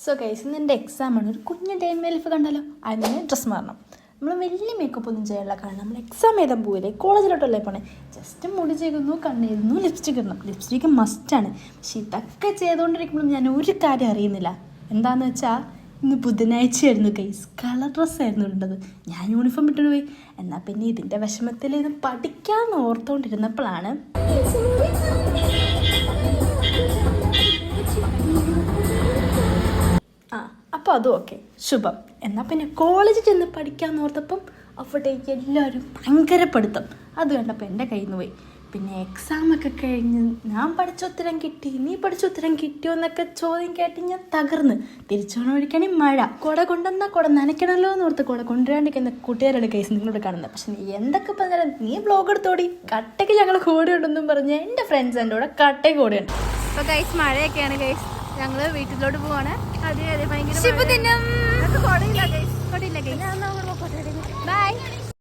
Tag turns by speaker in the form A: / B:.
A: So guys ഇന്ന് എൻ്റെ എക്സാമാണ്. ഒരു കുഞ്ഞ് ഡേ ഇൻ മൈ ലൈഫ് കണ്ടാലോ. അതിന് ഡ്രസ്സ് മാറണം. നമ്മൾ വലിയ മേക്കപ്പ് ഒന്നും ചെയ്യാനുള്ള കാരണം നമ്മൾ എക്സാം എഴുതാൻ പോവില്ലേ, കോളേജിലോട്ടല്ലേ പോണേ. ജസ്റ്റ് മുടി ചെയ്യുന്നു, കണ്ണെഴുതുന്നു, ലിപ്സ്റ്റിക് ഇടണം. ലിപ്സ്റ്റിക്ക് മസ്റ്റാണ്. പക്ഷെ ഇതൊക്കെ ചെയ്തുകൊണ്ടിരിക്കുമ്പോഴും ഞാൻ ഒരു കാര്യം അറിയുന്നില്ല. എന്താണെന്ന് വെച്ചാൽ ഇന്ന് ബുധനാഴ്ചയായിരുന്നു ഗൈസ്. കളർ ഡ്രസ്സായിരുന്നു ഇടേണ്ടത്. ഞാൻ യൂണിഫോം ഇട്ടിട്ട് പോയി. എന്നാൽ പിന്നെ ഇതിൻ്റെ വിഷമത്തിൽ ഇത് പഠിക്കാമെന്ന് ഓർത്തുകൊണ്ടിരുന്നപ്പോഴാണ് അപ്പോൾ അതും ഓക്കെ, ശുഭം. എന്നാൽ പിന്നെ കോളേജിൽ ചെന്ന് പഠിക്കാമെന്ന് ഓർത്തപ്പം അവിടേക്ക് എല്ലാവരും ഭയങ്കര പഠിത്തം. അത് കണ്ടപ്പോൾ എൻ്റെ കയ്യിൽ നിന്ന് പോയി. പിന്നെ എക്സാമൊക്കെ കഴിഞ്ഞ് ഞാൻ പഠിച്ച ഉത്തരം കിട്ടി, നീ പഠിച്ച ഉത്തരം കിട്ടിയോ എന്നൊക്കെ ചോദ്യം കേട്ട് ഞാൻ തകർന്ന്. തിരിച്ചു പോകണ വഴിക്കാണെങ്കിൽ മഴ. കുട കൊണ്ടുവന്നാൽ കുട നനയ്ക്കണമല്ലോ എന്ന് ഓർത്ത് കുട കൊണ്ടുവരാണ്ടിരിക്കുന്ന കൂട്ടുകാരുടെ കേസ് നിങ്ങളോട് കാണുന്നത്. പക്ഷെ നീ എന്തൊക്കെ പറഞ്ഞാലും നീ ബ്ലോഗ് എടുത്തോടി, കട്ടയ്ക്ക് ഞങ്ങൾ കൂടെ ഉണ്ടെന്നും പറഞ്ഞ് എൻ്റെ ഫ്രണ്ട്സ് എൻ്റെ കൂടെ കട്ടയ്ക്ക് കൂടെയുണ്ട്.
B: ഇപ്പോൾ ഗൈസ് മഴയൊക്കെയാണ് ഗൈസ്. ഞങ്ങൾ വീട്ടിലോട്ട് പോവാണ്.
A: അതെ അതെ, ഭയങ്കര
B: ശുഭദിനം. ബൈ.